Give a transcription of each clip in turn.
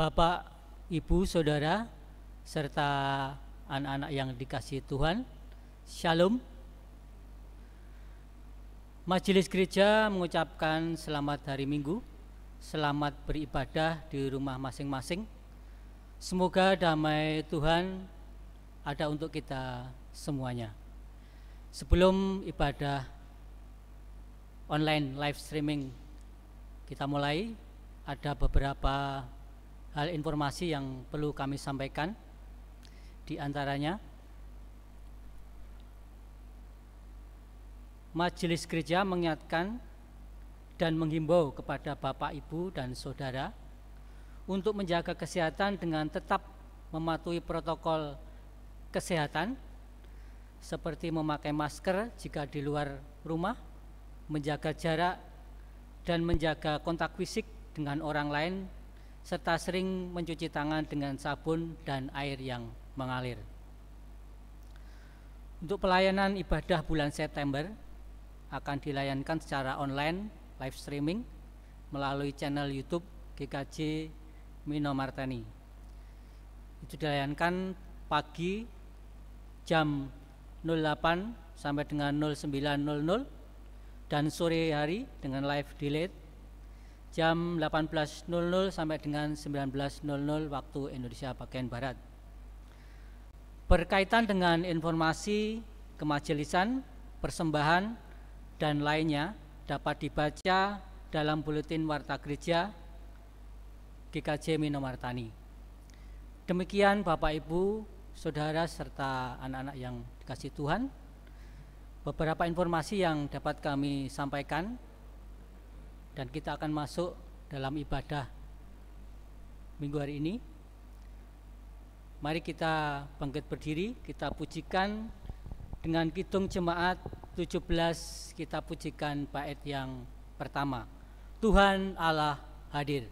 Bapak, Ibu, Saudara, serta anak-anak yang dikasihi Tuhan, Shalom. Majelis Gereja mengucapkan selamat hari Minggu, selamat beribadah di rumah masing-masing. Semoga damai Tuhan ada untuk kita semuanya. Sebelum ibadah online live streaming kita mulai, ada beberapa hal informasi yang perlu kami sampaikan. Di antaranya, Majelis Gereja mengingatkan dan menghimbau kepada Bapak, Ibu, dan Saudara untuk menjaga kesehatan dengan tetap mematuhi protokol kesehatan seperti memakai masker jika di luar rumah, menjaga jarak, dan menjaga kontak fisik dengan orang lain, serta sering mencuci tangan dengan sabun dan air yang mengalir. Untuk pelayanan ibadah bulan September akan dilayankan secara online live streaming melalui channel YouTube GKJ Minomartani. Itu dilayankan pagi jam 08 sampai dengan 09.00 dan sore hari dengan live delay jam 18.00 sampai dengan 19.00 waktu Indonesia bagian Barat. Berkaitan dengan informasi kemajelisan, persembahan, dan lainnya dapat dibaca dalam buletin Warta Gereja GKJ Minomartani. Demikian Bapak, Ibu, Saudara, serta anak-anak yang dikasihi Tuhan, beberapa informasi yang dapat kami sampaikan, dan kita akan masuk dalam ibadah minggu hari ini. Mari kita bangkit berdiri, kita pujikan dengan kidung jemaat 17, kita pujikan bait yang pertama, Tuhan Allah hadir.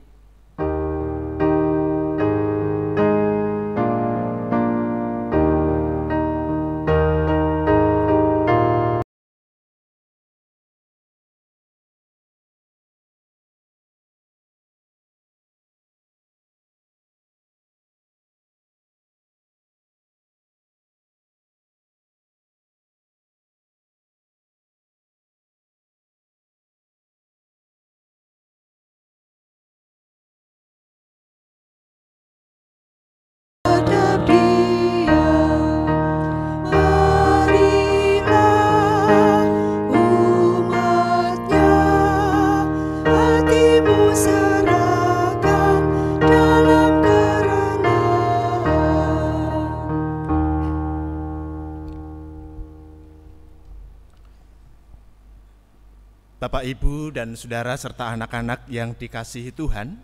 Bapak, Ibu, dan Saudara, serta anak-anak yang dikasihi Tuhan,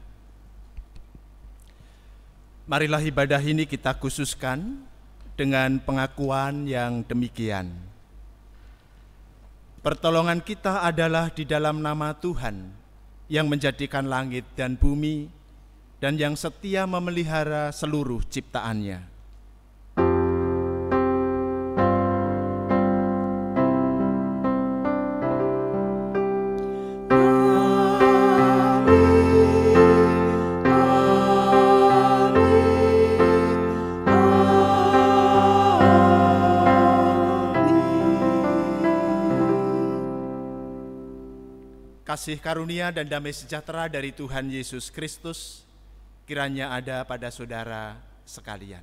marilah ibadah ini kita khususkan dengan pengakuan yang demikian. Pertolongan kita adalah di dalam nama Tuhan yang menjadikan langit dan bumi dan yang setia memelihara seluruh ciptaannya. Kasih karunia dan damai sejahtera dari Tuhan Yesus Kristus kiranya ada pada saudara sekalian.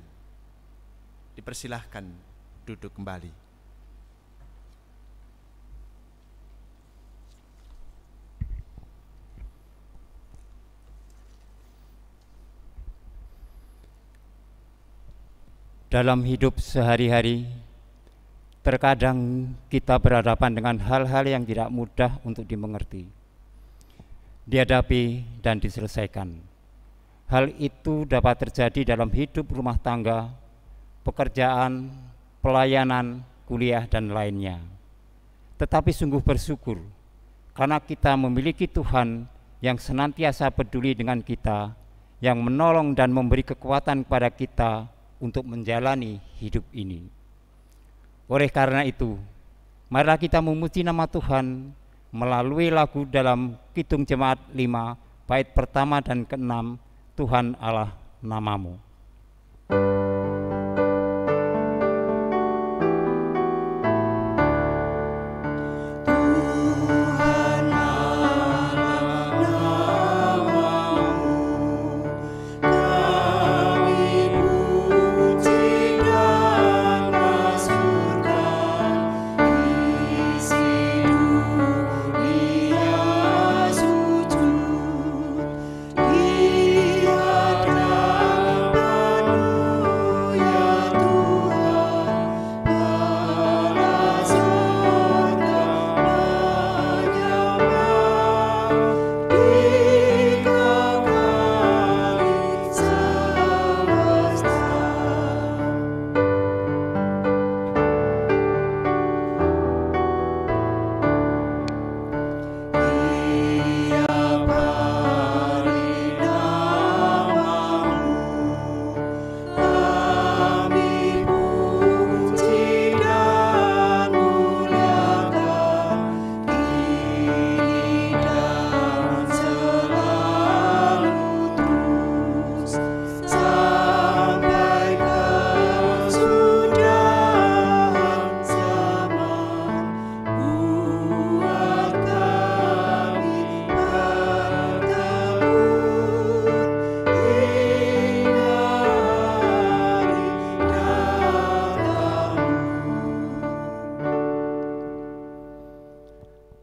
Dipersilahkan duduk kembali. Dalam hidup sehari-hari, terkadang kita berhadapan dengan hal-hal yang tidak mudah untuk dimengerti, dihadapi dan diselesaikan. Hal itu dapat terjadi dalam hidup rumah tangga, pekerjaan, pelayanan, kuliah, dan lainnya. Tetapi sungguh bersyukur karena kita memiliki Tuhan yang senantiasa peduli dengan kita, yang menolong dan memberi kekuatan kepada kita untuk menjalani hidup ini. Oleh karena itu, marilah kita memuji nama Tuhan melalui lagu dalam Kidung Jemaat 5, bait pertama dan ke-6, Tuhan Allah namamu.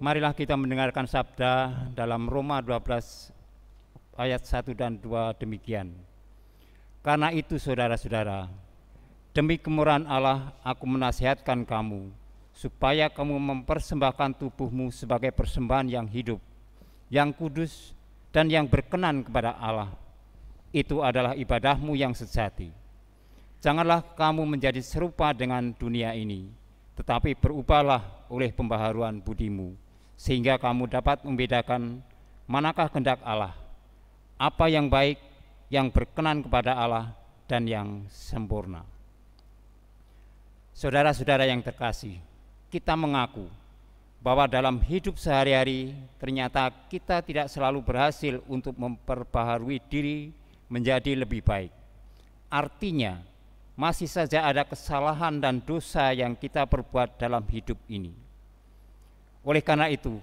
Marilah kita mendengarkan sabda dalam Roma 12 ayat 1 dan 2 demikian. Karena itu saudara-saudara, demi kemurahan Allah aku menasihatkan kamu, supaya kamu mempersembahkan tubuhmu sebagai persembahan yang hidup, yang kudus, dan yang berkenan kepada Allah. Itu adalah ibadahmu yang sejati. Janganlah kamu menjadi serupa dengan dunia ini, tetapi berubahlah oleh pembaharuan budimu, sehingga kamu dapat membedakan manakah kehendak Allah, apa yang baik, yang berkenan kepada Allah, dan yang sempurna. Saudara-saudara yang terkasih, kita mengaku bahwa dalam hidup sehari-hari ternyata kita tidak selalu berhasil untuk memperbaharui diri menjadi lebih baik. Artinya, masih saja ada kesalahan dan dosa yang kita perbuat dalam hidup ini. Oleh karena itu,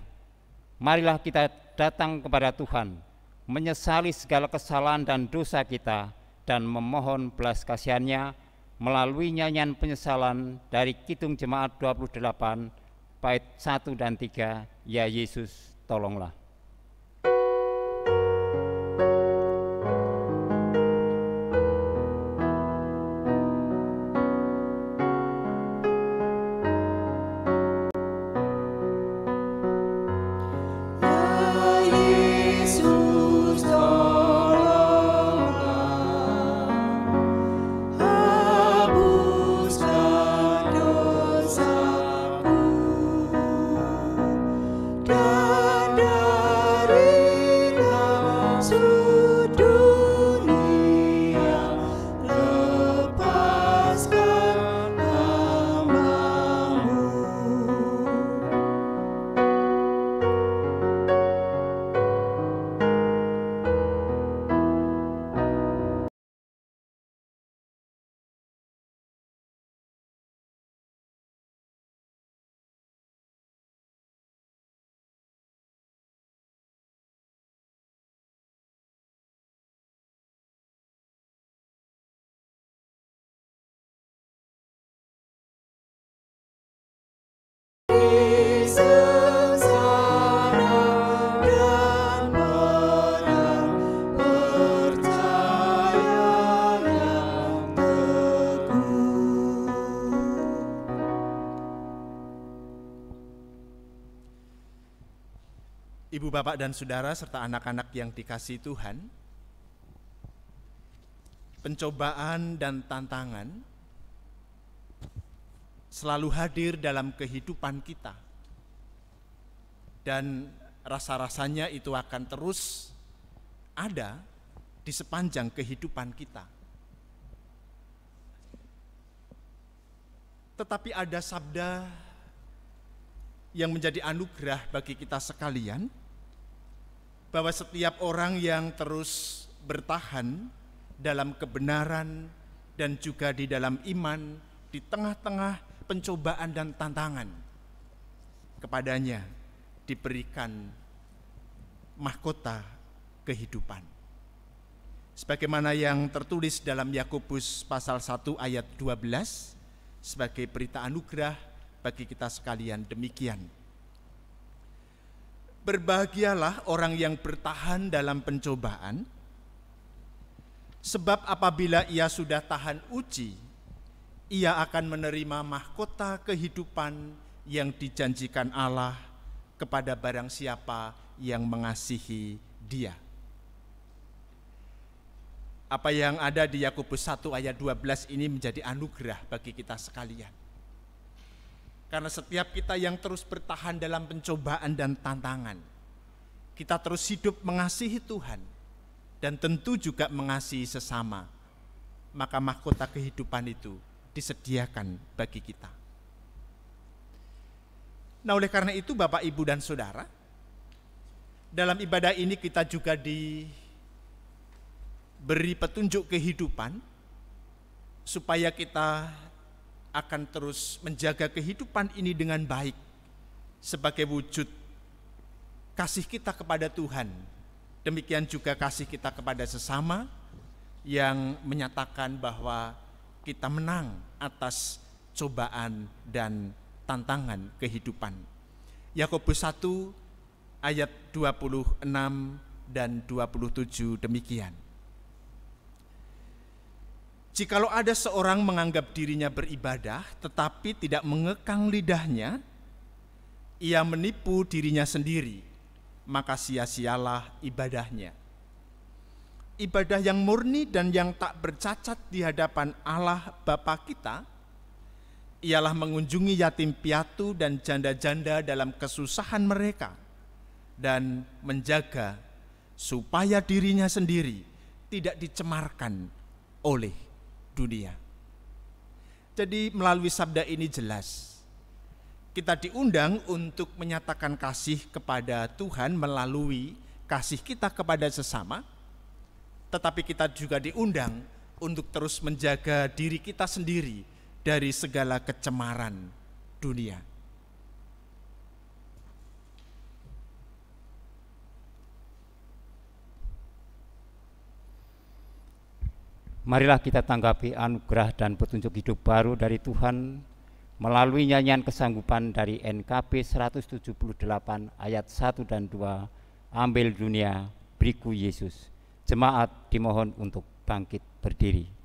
marilah kita datang kepada Tuhan, menyesali segala kesalahan dan dosa kita, dan memohon belas kasihan-Nya melalui nyanyian penyesalan dari Kidung Jemaat 28, bait 1 dan 3, Ya Yesus, tolonglah. Ibu, bapak, dan saudara serta anak-anak yang dikasihi Tuhan, pencobaan dan tantangan selalu hadir dalam kehidupan kita, dan rasa-rasanya itu akan terus ada di sepanjang kehidupan kita. Tetapi ada sabda yang menjadi anugerah bagi kita sekalian, bahwa setiap orang yang terus bertahan dalam kebenaran dan juga di dalam iman di tengah-tengah pencobaan dan tantangan. Kepadanya diberikan mahkota kehidupan. Sebagaimana yang tertulis dalam Yakobus pasal 1 ayat 12 sebagai berita anugerah bagi kita sekalian demikian. Berbahagialah orang yang bertahan dalam pencobaan, sebab apabila ia sudah tahan uji, ia akan menerima mahkota kehidupan yang dijanjikan Allah kepada barang siapa yang mengasihi Dia. Apa yang ada di Yakobus 1 ayat 12 ini menjadi anugerah bagi kita sekalian. Karena setiap kita yang terus bertahan dalam pencobaan dan tantangan, kita terus hidup mengasihi Tuhan dan tentu juga mengasihi sesama, maka mahkota kehidupan itu disediakan bagi kita. Nah, oleh karena itu Bapak, Ibu, dan Saudara, dalam ibadah ini kita juga diberi petunjuk kehidupan supaya kita akan terus menjaga kehidupan ini dengan baik sebagai wujud kasih kita kepada Tuhan. Demikian juga kasih kita kepada sesama yang menyatakan bahwa kita menang atas cobaan dan tantangan kehidupan. Yakobus 1 ayat 26 dan 27 demikian. Jikalau ada seorang menganggap dirinya beribadah tetapi tidak mengekang lidahnya, ia menipu dirinya sendiri, maka sia-sialah ibadahnya. Ibadah yang murni dan yang tak bercacat di hadapan Allah Bapa kita ialah mengunjungi yatim piatu dan janda-janda dalam kesusahan mereka dan menjaga supaya dirinya sendiri tidak dicemarkan oleh dunia. Jadi melalui sabda ini jelas kita diundang untuk menyatakan kasih kepada Tuhan melalui kasih kita kepada sesama, tetapi kita juga diundang untuk terus menjaga diri kita sendiri dari segala kecemaran dunia. Marilah kita tanggapi anugerah dan petunjuk hidup baru dari Tuhan melalui nyanyian kesanggupan dari NKB 178 ayat 1 dan 2, Ambil dunia, beriku Yesus. Jemaat dimohon untuk bangkit berdiri.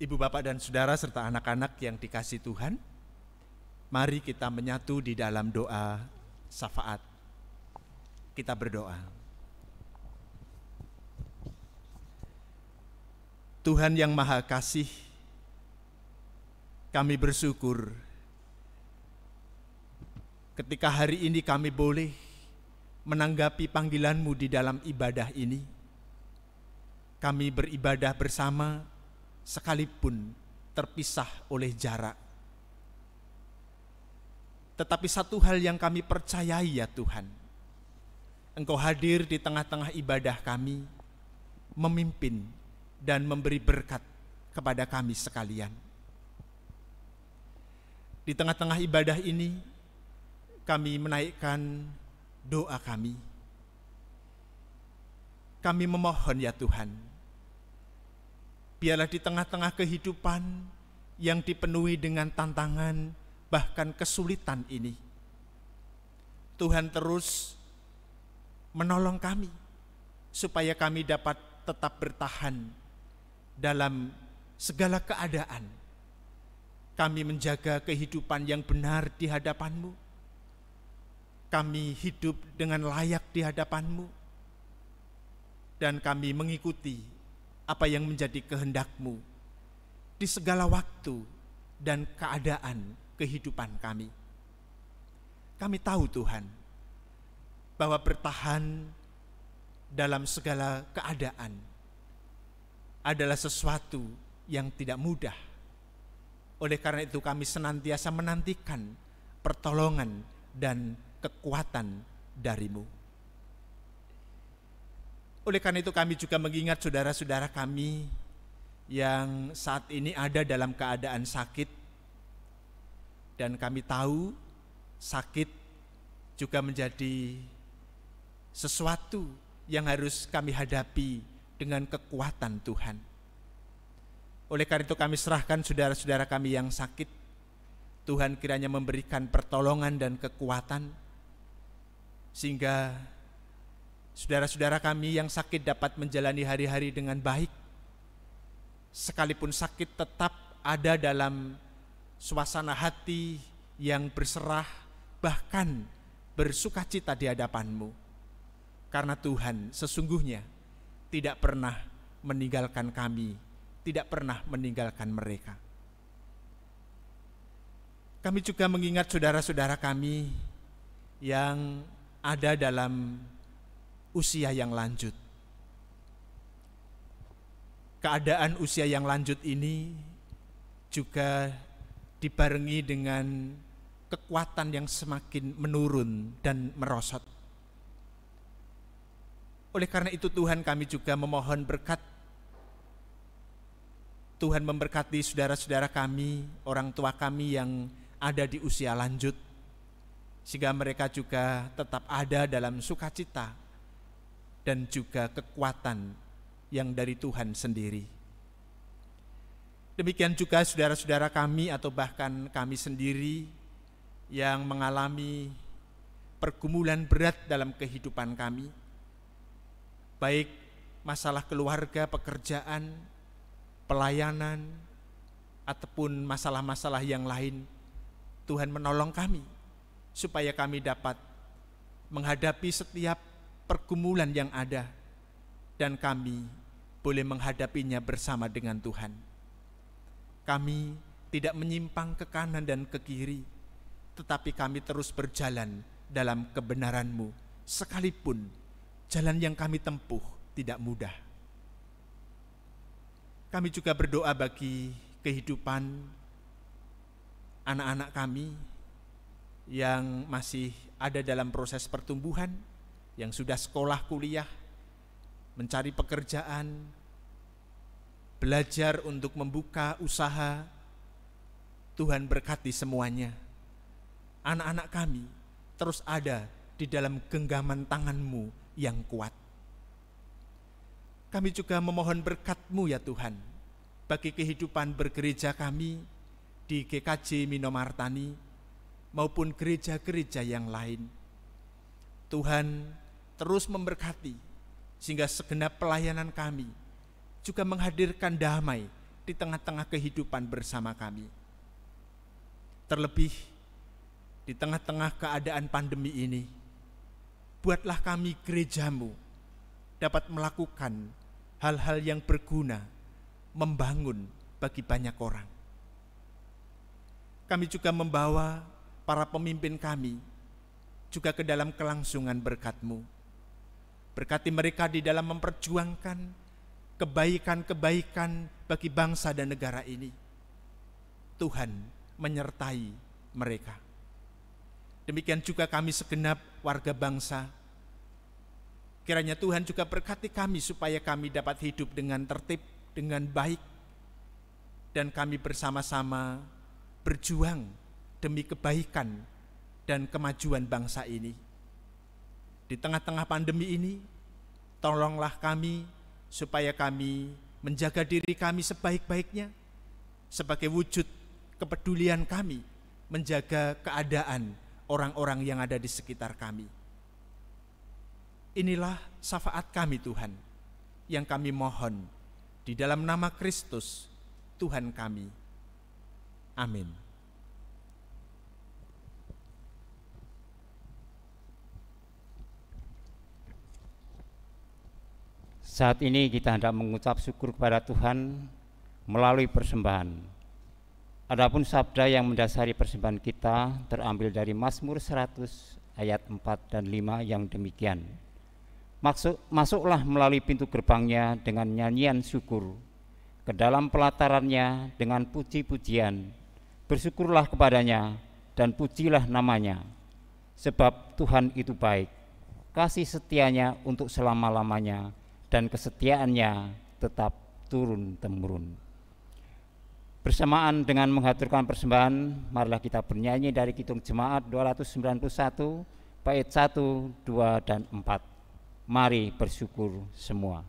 Ibu, bapak, dan saudara serta anak-anak yang dikasihi Tuhan, mari kita menyatu di dalam doa syafaat. Kita berdoa. Tuhan yang Maha Kasih, kami bersyukur ketika hari ini kami boleh menanggapi panggilan-Mu di dalam ibadah ini. Kami beribadah bersama sekalipun terpisah oleh jarak. Tetapi satu hal yang kami percayai ya Tuhan, Engkau hadir di tengah-tengah ibadah kami, memimpin dan memberi berkat kepada kami sekalian. Di tengah-tengah ibadah ini, kami menaikkan doa kami. Kami memohon ya Tuhan, biarlah di tengah-tengah kehidupan yang dipenuhi dengan tantangan, bahkan kesulitan ini, Tuhan terus menolong kami, supaya kami dapat tetap bertahan dalam segala keadaan. Kami menjaga kehidupan yang benar di hadapan-Mu. Kami hidup dengan layak di hadapan-Mu. Dan kami mengikuti apa yang menjadi kehendak-Mu di segala waktu dan keadaan kehidupan kami. Kami tahu Tuhan, bahwa bertahan dalam segala keadaan adalah sesuatu yang tidak mudah. Oleh karena itu kami senantiasa menantikan pertolongan dan kekuatan dari-Mu. Oleh karena itu kami juga mengingat saudara-saudara kami yang saat ini ada dalam keadaan sakit, dan kami tahu sakit juga menjadi sesuatu yang harus kami hadapi dengan kekuatan Tuhan. Oleh karena itu kami serahkan saudara-saudara kami yang sakit. Tuhan kiranya memberikan pertolongan dan kekuatan, sehingga saudara-saudara kami yang sakit dapat menjalani hari-hari dengan baik. Sekalipun sakit, tetap ada dalam suasana hati yang berserah, bahkan bersukacita di hadapan-Mu. Karena Tuhan sesungguhnya tidak pernah meninggalkan kami, tidak pernah meninggalkan mereka. Kami juga mengingat saudara-saudara kami yang ada dalam usia yang lanjut. Keadaan usia yang lanjut ini juga dibarengi dengan kekuatan yang semakin menurun dan merosot. Oleh karena itu Tuhan, kami juga memohon berkat. Tuhan memberkati saudara-saudara kami, orang tua kami yang ada di usia lanjut, sehingga mereka juga tetap ada dalam sukacita dan juga kekuatan yang dari Tuhan sendiri. Demikian juga saudara-saudara kami atau bahkan kami sendiri yang mengalami pergumulan berat dalam kehidupan kami, baik masalah keluarga, pekerjaan, pelayanan, ataupun masalah-masalah yang lain. Tuhan menolong kami supaya kami dapat menghadapi setiap pergumulan yang ada, dan kami boleh menghadapinya bersama dengan Tuhan. Kami tidak menyimpang ke kanan dan ke kiri, tetapi kami terus berjalan dalam kebenaran-Mu, sekalipun jalan yang kami tempuh tidak mudah. Kami juga berdoa bagi kehidupan anak-anak kami yang masih ada dalam proses pertumbuhan, yang sudah sekolah, kuliah, mencari pekerjaan, belajar untuk membuka usaha. Tuhan berkati semuanya. Anak-anak kami terus ada di dalam genggaman tangan-Mu yang kuat. Kami juga memohon berkat-Mu ya Tuhan, bagi kehidupan bergereja kami di GKJ Minomartani maupun gereja-gereja yang lain. Tuhan terus memberkati, sehingga segenap pelayanan kami juga menghadirkan damai di tengah-tengah kehidupan bersama kami. Terlebih di tengah-tengah keadaan pandemi ini, buatlah kami gerejamu dapat melakukan hal-hal yang berguna, membangun bagi banyak orang. Kami juga membawa para pemimpin kami juga ke dalam kelangsungan berkat-Mu. Berkati mereka di dalam memperjuangkan kebaikan-kebaikan bagi bangsa dan negara ini. Tuhan menyertai mereka. Demikian juga kami segenap warga bangsa. Kiranya Tuhan juga berkati kami supaya kami dapat hidup dengan tertib, dengan baik, dan kami bersama-sama berjuang demi kebaikan dan kemajuan bangsa ini. Di tengah-tengah pandemi ini, tolonglah kami supaya kami menjaga diri kami sebaik-baiknya sebagai wujud kepedulian kami menjaga keadaan orang-orang yang ada di sekitar kami. Inilah syafaat kami Tuhan, yang kami mohon di dalam nama Kristus, Tuhan kami. Amin. Saat ini kita hendak mengucap syukur kepada Tuhan melalui persembahan. Adapun sabda yang mendasari persembahan kita terambil dari Mazmur 100 ayat 4 dan 5 yang demikian. Masuklah melalui pintu gerbangnya dengan nyanyian syukur, ke dalam pelatarannya dengan puji-pujian. Bersyukurlah kepadanya dan pujilah namanya, sebab Tuhan itu baik, kasih setianya untuk selama-lamanya, dan kesetiaannya tetap turun-temurun. Bersamaan dengan menghaturkan persembahan, marilah kita bernyanyi dari Kidung Jemaat 291, bait 1, 2, dan 4. Mari bersyukur semua.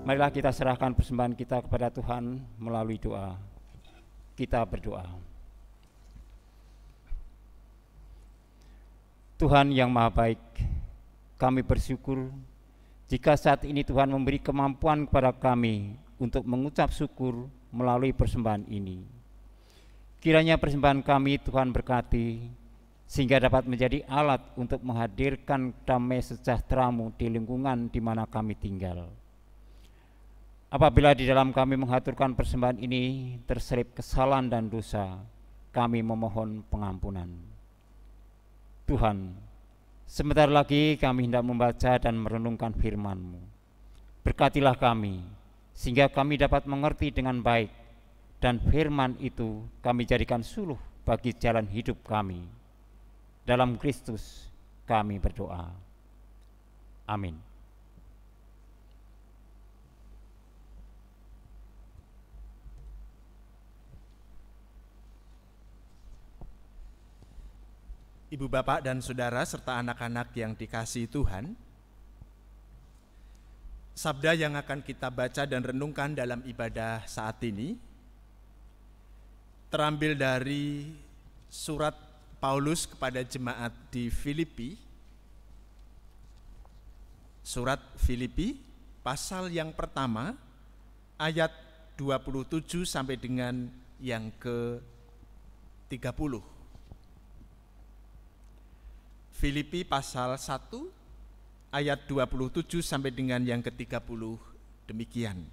Marilah kita serahkan persembahan kita kepada Tuhan melalui doa. Kita berdoa. Tuhan yang Maha Baik, kami bersyukur jika saat ini Tuhan memberi kemampuan kepada kami untuk mengucap syukur melalui persembahan ini. Kiranya persembahan kami Tuhan berkati, sehingga dapat menjadi alat untuk menghadirkan damai sejahtera-Mu di lingkungan di mana kami tinggal. Apabila di dalam kami menghaturkan persembahan ini terselip kesalahan dan dosa, kami memohon pengampunan. Tuhan, sebentar lagi kami hendak membaca dan merenungkan firman-Mu. Berkatilah kami, sehingga kami dapat mengerti dengan baik, dan firman itu kami jadikan suluh bagi jalan hidup kami. Dalam Kristus kami berdoa. Amin. Ibu, bapak, dan saudara serta anak-anak yang dikasihi Tuhan, sabda yang akan kita baca dan renungkan dalam ibadah saat ini terambil dari surat Paulus kepada jemaat di Filipi. Surat Filipi pasal yang pertama ayat 27 sampai dengan yang ke-30. Filipi pasal 1 ayat 27 sampai dengan yang ke-30 demikian.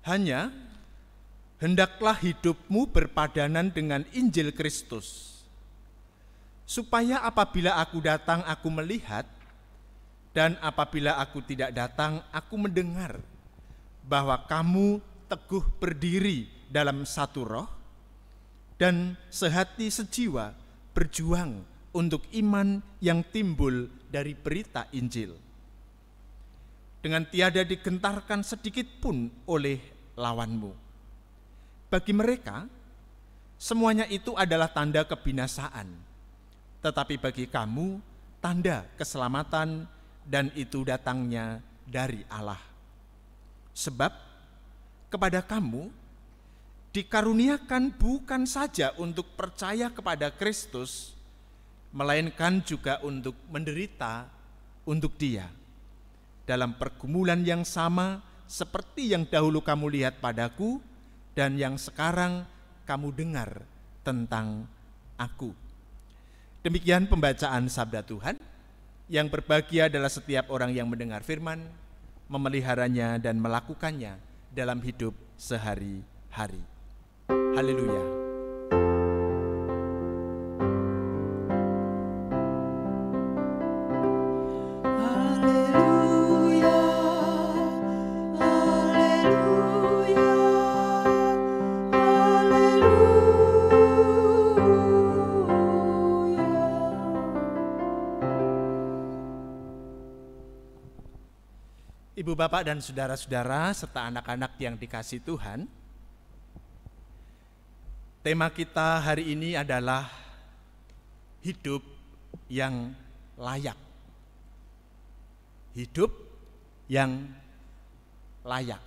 Hanya hendaklah hidupmu berpadanan dengan Injil Kristus, supaya apabila aku datang aku melihat, dan apabila aku tidak datang aku mendengar, bahwa kamu teguh berdiri dalam satu roh, dan sehati sejiwa berjuang untuk iman yang timbul dari berita Injil, dengan tiada digentarkan sedikit pun oleh lawanmu. Bagi mereka, semuanya itu adalah tanda kebinasaan, tetapi bagi kamu tanda keselamatan, dan itu datangnya dari Allah. Sebab kepada kamu dikaruniakan bukan saja untuk percaya kepada Kristus, melainkan juga untuk menderita untuk Dia, dalam pergumulan yang sama seperti yang dahulu kamu lihat padaku, dan yang sekarang kamu dengar tentang aku. Demikian pembacaan sabda Tuhan. Yang berbahagia adalah setiap orang yang mendengar firman, memeliharanya dan melakukannya dalam hidup sehari-hari. Haleluya. Haleluya, haleluya, haleluya. Ibu, bapak, dan saudara-saudara serta anak-anak yang dikasihi Tuhan, tema kita hari ini adalah hidup yang layak. Hidup yang layak.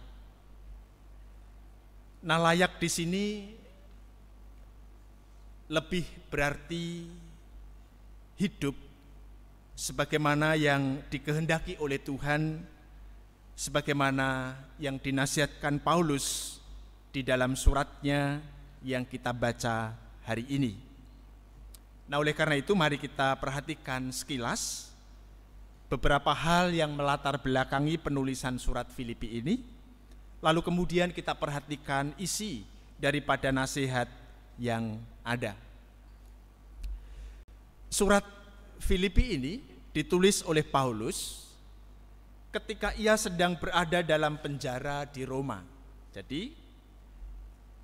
Nah, layak di sini lebih berarti hidup sebagaimana yang dikehendaki oleh Tuhan, sebagaimana yang dinasihatkan Paulus di dalam suratnya yang kita baca hari ini. Nah, oleh karena itu mari kita perhatikan sekilas beberapa hal yang melatar belakangi penulisan surat Filipi ini. Lalu kemudian kita perhatikan isi daripada nasihat yang ada. Surat Filipi ini ditulis oleh Paulus ketika ia sedang berada dalam penjara di Roma. Jadi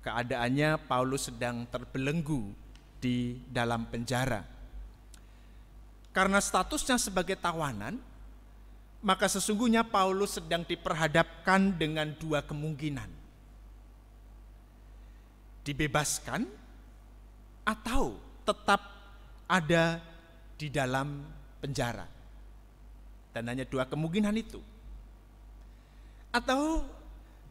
keadaannya Paulus sedang terbelenggu di dalam penjara. Karena statusnya sebagai tawanan, maka sesungguhnya Paulus sedang diperhadapkan dengan dua kemungkinan. Dibebaskan atau tetap ada di dalam penjara. Dan hanya dua kemungkinan itu. Atau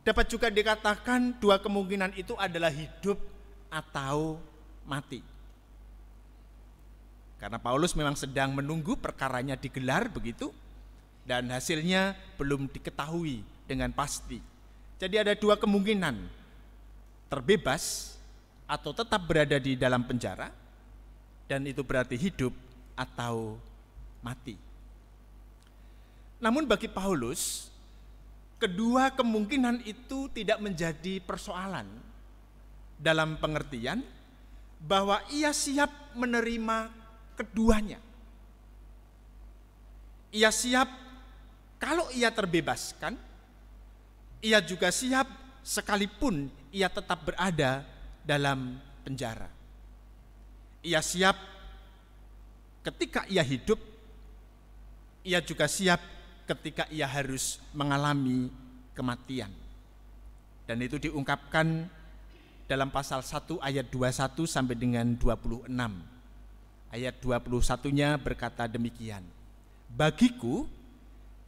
dapat juga dikatakan dua kemungkinan itu adalah hidup atau mati. Karena Paulus memang sedang menunggu perkaranya digelar begitu, dan hasilnya belum diketahui dengan pasti. Jadi ada dua kemungkinan, terbebas atau tetap berada di dalam penjara, dan itu berarti hidup atau mati. Namun bagi Paulus, kedua kemungkinan itu tidak menjadi persoalan, dalam pengertian bahwa ia siap menerima keduanya. Ia siap kalau ia terbebaskan, ia juga siap sekalipun ia tetap berada dalam penjara. Ia siap ketika ia hidup, ia juga siap ketika ia harus mengalami kematian. Dan itu diungkapkan dalam pasal 1 ayat 21 sampai dengan 26. Ayat 21-nya berkata demikian. Bagiku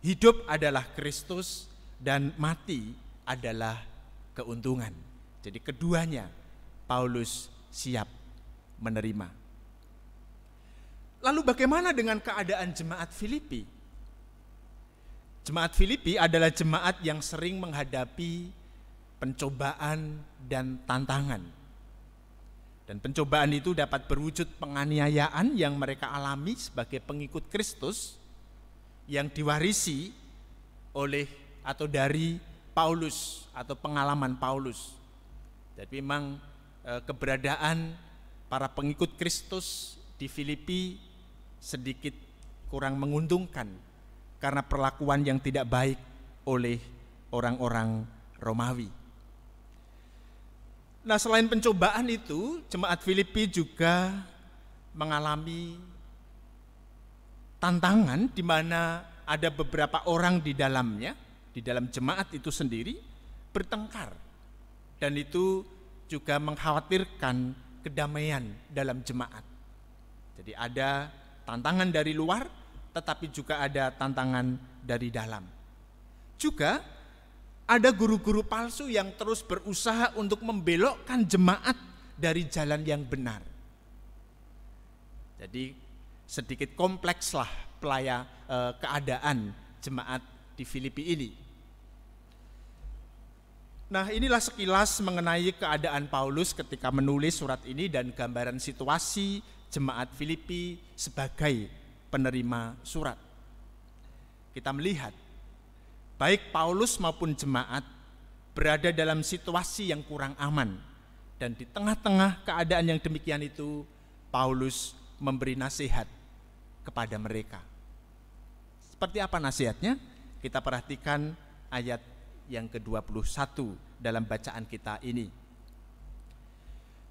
hidup adalah Kristus dan mati adalah keuntungan. Jadi keduanya Paulus siap menerima. Lalu bagaimana dengan keadaan jemaat Filipi? Jemaat Filipi adalah jemaat yang sering menghadapi pencobaan dan tantangan. Dan pencobaan itu dapat berwujud penganiayaan yang mereka alami sebagai pengikut Kristus yang diwarisi oleh atau dari Paulus atau pengalaman Paulus. Jadi memang keberadaan para pengikut Kristus di Filipi sedikit kurang menguntungkan karena perlakuan yang tidak baik oleh orang-orang Romawi. Nah, selain pencobaan itu, jemaat Filipi juga mengalami tantangan di mana ada beberapa orang di dalamnya, di dalam jemaat itu sendiri bertengkar. Dan itu juga mengkhawatirkan kedamaian dalam jemaat. Jadi ada tantangan dari luar, tetapi juga ada tantangan dari dalam. Juga ada guru-guru palsu yang terus berusaha untuk membelokkan jemaat dari jalan yang benar. Jadi sedikit komplekslah keadaan jemaat di Filipi ini. Nah, inilah sekilas mengenai keadaan Paulus ketika menulis surat ini dan gambaran situasi jemaat Filipi sebagai penerima surat. Kita melihat baik Paulus maupun jemaat berada dalam situasi yang kurang aman. Dan di tengah-tengah keadaan yang demikian itu, Paulus memberi nasihat kepada mereka. Seperti apa nasihatnya? Kita perhatikan ayat yang ke-21 dalam bacaan kita ini.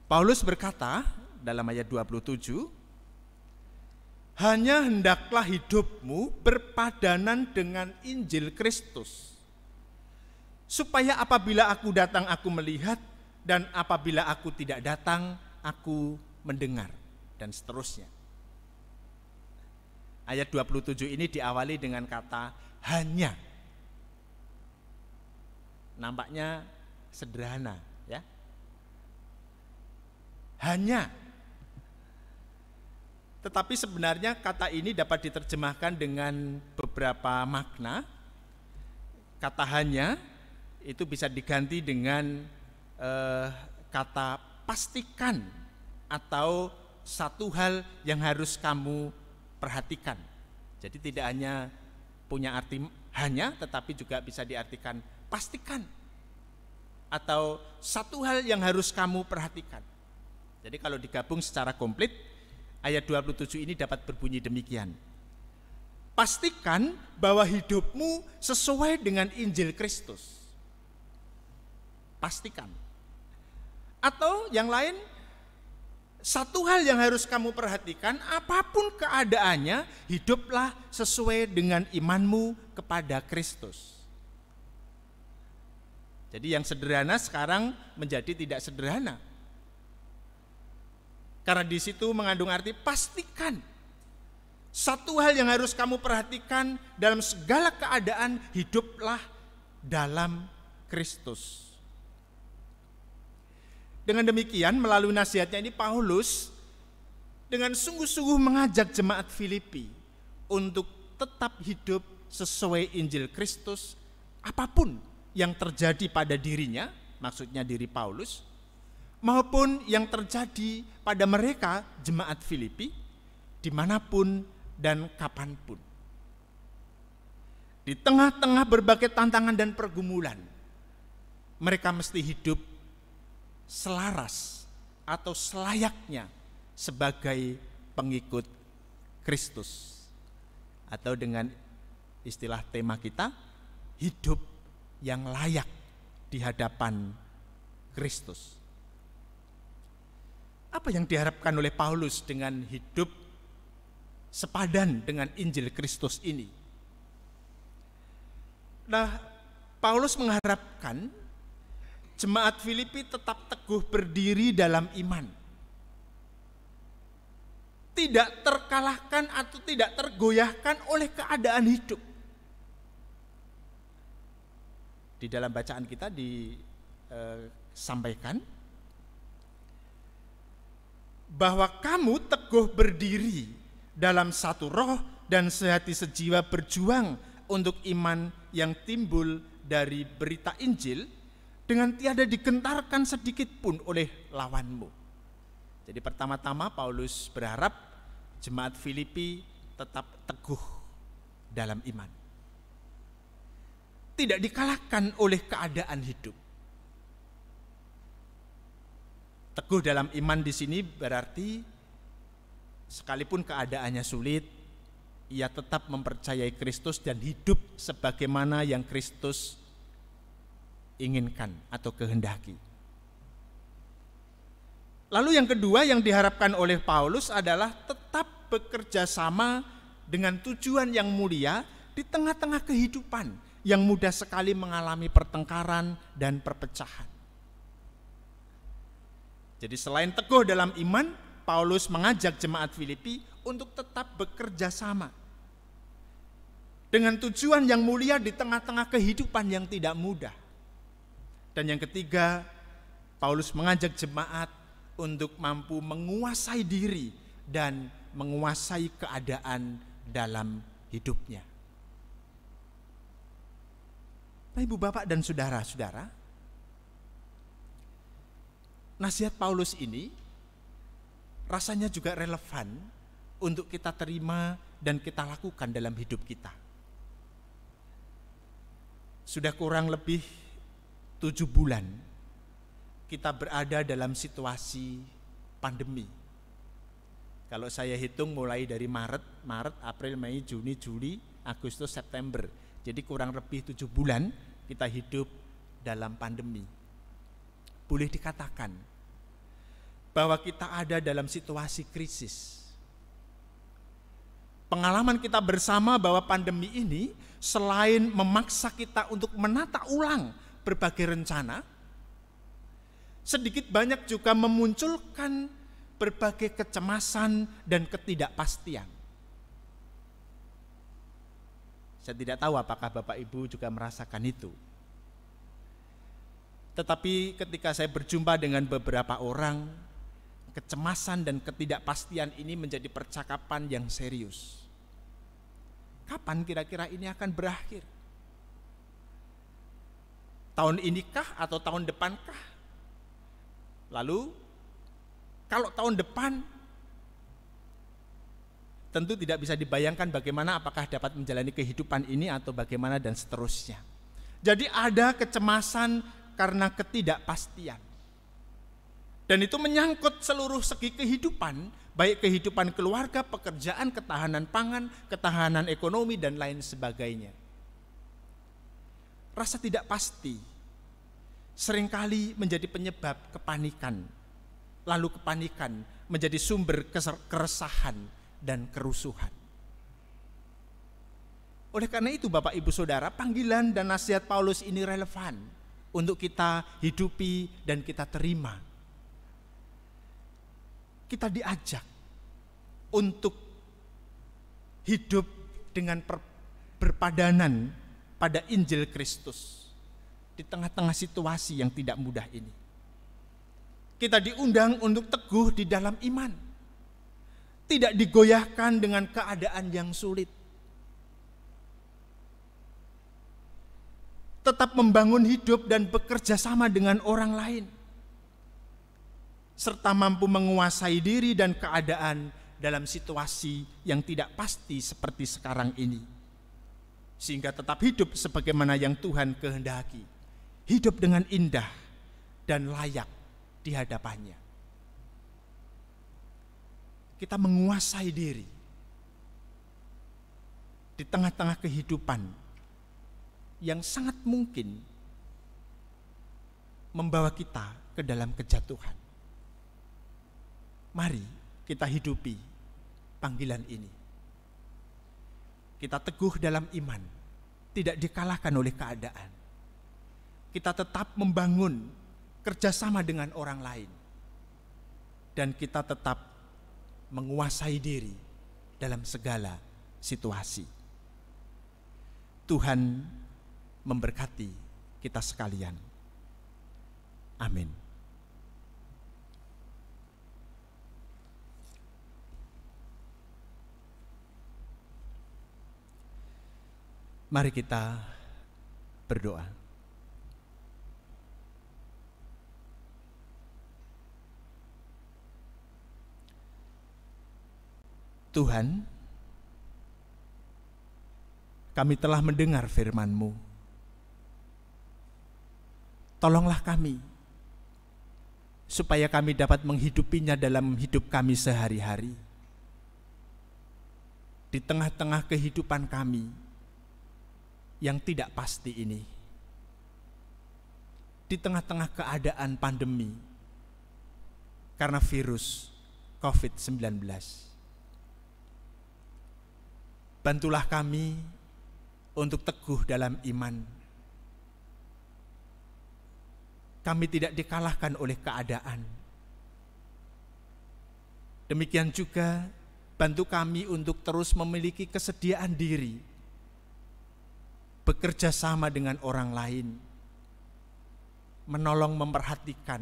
Paulus berkata dalam ayat 27, hanya hendaklah hidupmu berpadanan dengan Injil Kristus, supaya apabila aku datang aku melihat, dan apabila aku tidak datang aku mendengar, dan seterusnya. Ayat 27 ini diawali dengan kata hanya. Nampaknya sederhana, ya. Hanya. Tetapi sebenarnya kata ini dapat diterjemahkan dengan beberapa makna. Kata hanya itu bisa diganti dengan kata pastikan atau satu hal yang harus kamu perhatikan. Jadi tidak hanya punya arti hanya, tetapi juga bisa diartikan pastikan atau satu hal yang harus kamu perhatikan. Jadi kalau digabung secara komplit, ayat 27 ini dapat berbunyi demikian. Pastikan bahwa hidupmu sesuai dengan Injil Kristus. Pastikan. Atau yang lain, satu hal yang harus kamu perhatikan, apapun keadaannya, hiduplah sesuai dengan imanmu kepada Kristus. Jadi yang sederhana sekarang menjadi tidak sederhana. Karena di situ mengandung arti pastikan. Satu hal yang harus kamu perhatikan dalam segala keadaan, hiduplah dalam Kristus. Dengan demikian melalui nasihatnya ini Paulus dengan sungguh-sungguh mengajak jemaat Filipi untuk tetap hidup sesuai Injil Kristus apapun yang terjadi pada dirinya, maksudnya diri Paulus, maupun yang terjadi pada mereka jemaat Filipi dimanapun dan kapanpun. Di tengah-tengah berbagai tantangan dan pergumulan, mereka mesti hidup selaras atau selayaknya sebagai pengikut Kristus. Atau dengan istilah tema kita, hidup yang layak di hadapan Kristus. Apa yang diharapkan oleh Paulus dengan hidup sepadan dengan Injil Kristus ini? Nah, Paulus mengharapkan jemaat Filipi tetap teguh berdiri dalam iman. Tidak terkalahkan atau tidak tergoyahkan oleh keadaan hidup. Di dalam bacaan kita disampaikan bahwa kamu teguh berdiri dalam satu roh dan sehati sejiwa berjuang untuk iman yang timbul dari berita Injil dengan tiada digentarkan sedikit pun oleh lawanmu. Jadi pertama-tama Paulus berharap jemaat Filipi tetap teguh dalam iman. Tidak dikalahkan oleh keadaan hidup. Teguh dalam iman di sini berarti sekalipun keadaannya sulit, ia tetap mempercayai Kristus dan hidup sebagaimana yang Kristus inginkan atau kehendaki. Lalu yang kedua yang diharapkan oleh Paulus adalah tetap bekerja sama dengan tujuan yang mulia di tengah-tengah kehidupan yang mudah sekali mengalami pertengkaran dan perpecahan. Jadi selain teguh dalam iman, Paulus mengajak jemaat Filipi untuk tetap bekerja sama dengan tujuan yang mulia di tengah-tengah kehidupan yang tidak mudah. Dan yang ketiga, Paulus mengajak jemaat untuk mampu menguasai diri dan menguasai keadaan dalam hidupnya. Ibu, bapak, dan saudara-saudara, nasihat Paulus ini rasanya juga relevan untuk kita terima dan kita lakukan dalam hidup kita. Sudah kurang lebih 7 bulan kita berada dalam situasi pandemi. Kalau saya hitung mulai dari Maret, April, Mei, Juni, Juli, Agustus, September. Jadi kurang lebih 7 bulan kita hidup dalam pandemi. Boleh dikatakan bahwa kita ada dalam situasi krisis. Pengalaman kita bersama bahwa pandemi ini selain memaksa kita untuk menata ulang berbagai rencana, sedikit banyak juga memunculkan berbagai kecemasan dan ketidakpastian. Saya tidak tahu apakah Bapak Ibu juga merasakan itu. Tetapi ketika saya berjumpa dengan beberapa orang, kecemasan dan ketidakpastian ini menjadi percakapan yang serius. Kapan kira-kira ini akan berakhir? Tahun inikah atau tahun depankah? Lalu, kalau tahun depan, tentu tidak bisa dibayangkan bagaimana apakah dapat menjalani kehidupan ini atau bagaimana dan seterusnya. Jadi ada kecemasan karena ketidakpastian. Dan itu menyangkut seluruh segi kehidupan, baik kehidupan keluarga, pekerjaan, ketahanan pangan, ketahanan ekonomi, dan lain sebagainya. Rasa tidak pasti seringkali menjadi penyebab kepanikan. Lalu kepanikan menjadi sumber keresahan dan kerusuhan. Oleh karena itu Bapak Ibu Saudara, panggilan dan nasihat Paulus ini relevan untuk kita hidupi dan kita terima. Kita diajak untuk hidup dengan berpadanan pada Injil Kristus di tengah-tengah situasi yang tidak mudah ini. Kita diundang untuk teguh di dalam iman, tidak digoyahkan dengan keadaan yang sulit. Tetap membangun hidup dan bekerja sama dengan orang lain, serta mampu menguasai diri dan keadaan dalam situasi yang tidak pasti seperti sekarang ini, sehingga tetap hidup sebagaimana yang Tuhan kehendaki, hidup dengan indah dan layak di hadapannya. Kita menguasai diri di tengah-tengah kehidupan yang sangat mungkin membawa kita ke dalam kejatuhan. Mari kita hidupi panggilan ini. Kita teguh dalam iman, tidak dikalahkan oleh keadaan. Kita tetap membangun kerjasama dengan orang lain, dan kita tetap menguasai diri dalam segala situasi. Tuhan memberkati kita sekalian. Amin. Mari kita berdoa. Tuhan, kami telah mendengar firman-Mu. Tolonglah kami, supaya kami dapat menghidupinya dalam hidup kami sehari-hari. Di tengah-tengah kehidupan kami yang tidak pasti ini, di tengah-tengah keadaan pandemi karena virus COVID-19. Bantulah kami untuk teguh dalam iman. Kami tidak dikalahkan oleh keadaan. Demikian juga bantu kami untuk terus memiliki kesediaan diri, bekerja sama dengan orang lain, menolong, memperhatikan,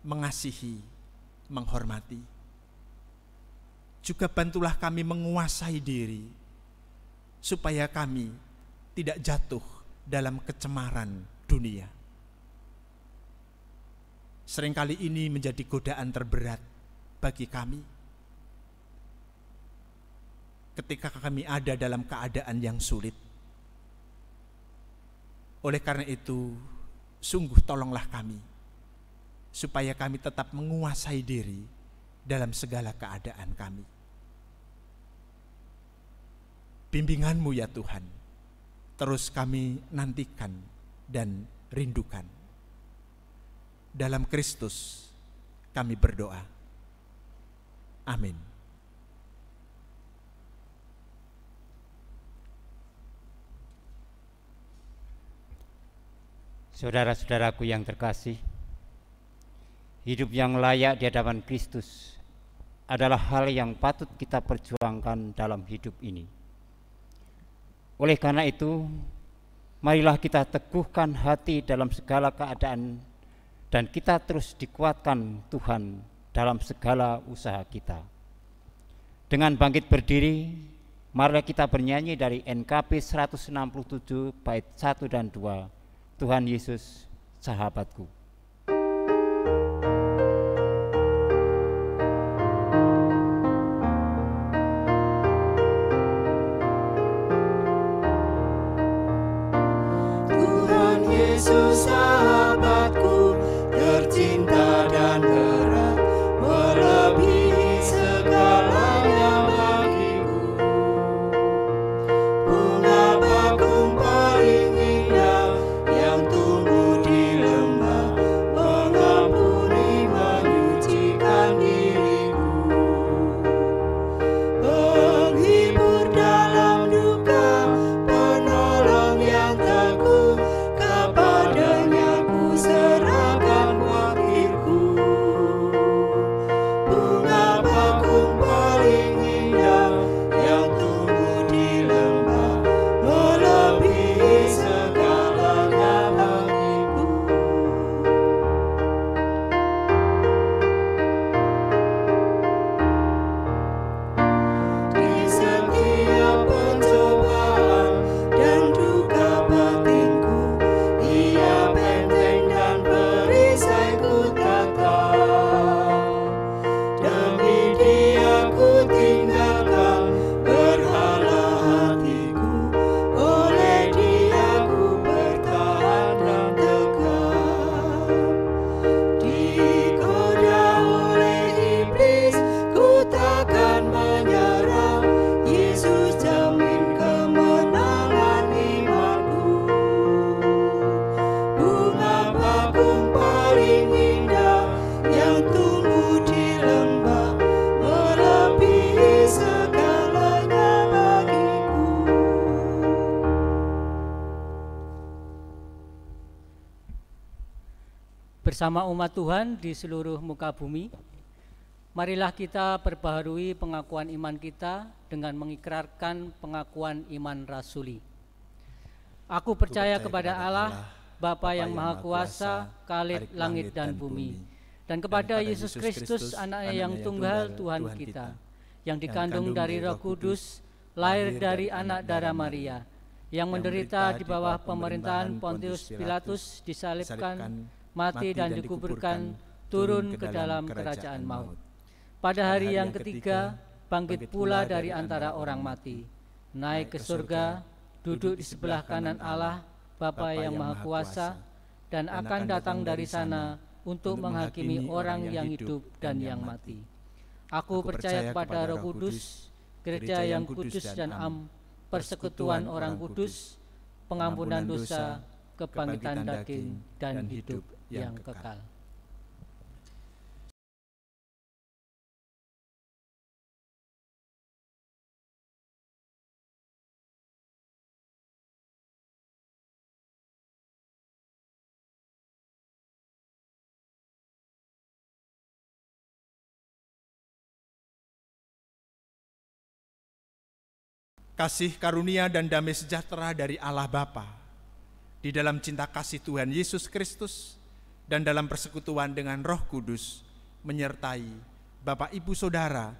mengasihi, menghormati. Juga bantulah kami menguasai diri, supaya kami tidak jatuh dalam kecemaran dunia. Seringkali ini menjadi godaan terberat bagi kami, ketika kami ada dalam keadaan yang sulit. Oleh karena itu, sungguh tolonglah kami, supaya kami tetap menguasai diri dalam segala keadaan kami. Bimbingan-Mu ya Tuhan, terus kami nantikan dan rindukan. Dalam Kristus kami berdoa. Amin. Saudara-saudaraku yang terkasih, hidup yang layak di hadapan Kristus adalah hal yang patut kita perjuangkan dalam hidup ini. Oleh karena itu, marilah kita teguhkan hati dalam segala keadaan dan kita terus dikuatkan Tuhan dalam segala usaha kita. Dengan bangkit berdiri, marilah kita bernyanyi dari NKB 167 bait 1 dan 2, Tuhan Yesus sahabatku. Yesus sahabatku, tercinta dan erat, melebihi segalanya bagiku. Bunga bakung paling indah yang tumbuh di lembah, Bersama umat Tuhan di seluruh muka bumi, marilah kita perbaharui pengakuan iman kita dengan mengikrarkan pengakuan iman rasuli. Aku percaya kepada Allah, Bapa yang Maha Kuasa, Khalid langit dan bumi, dan kepada Yesus Kristus, Anaknya yang tunggal Tuhan kita, yang dikandung dari Roh Kudus, lahir dari anak darah Maria, yang menderita di bawah pemerintahan Pontius Pilatus, disalibkan, mati dan dikuburkan, turun ke dalam kerajaan maut. Pada hari yang ketiga, bangkit pula dari antara orang mati, naik ke surga, duduk di sebelah kanan Allah, Bapa yang Maha Kuasa, dan akan datang dari sana untuk menghakimi orang yang hidup dan yang mati. Aku percaya kepada Roh Kudus, gereja yang kudus dan persekutuan orang kudus, pengampunan dosa, kebangkitan daging, dan hidup yang kekal. Kasih karunia dan damai sejahtera dari Allah Bapa, di dalam cinta kasih Tuhan Yesus Kristus, dan dalam persekutuan dengan Roh Kudus, menyertai Bapak Ibu Saudara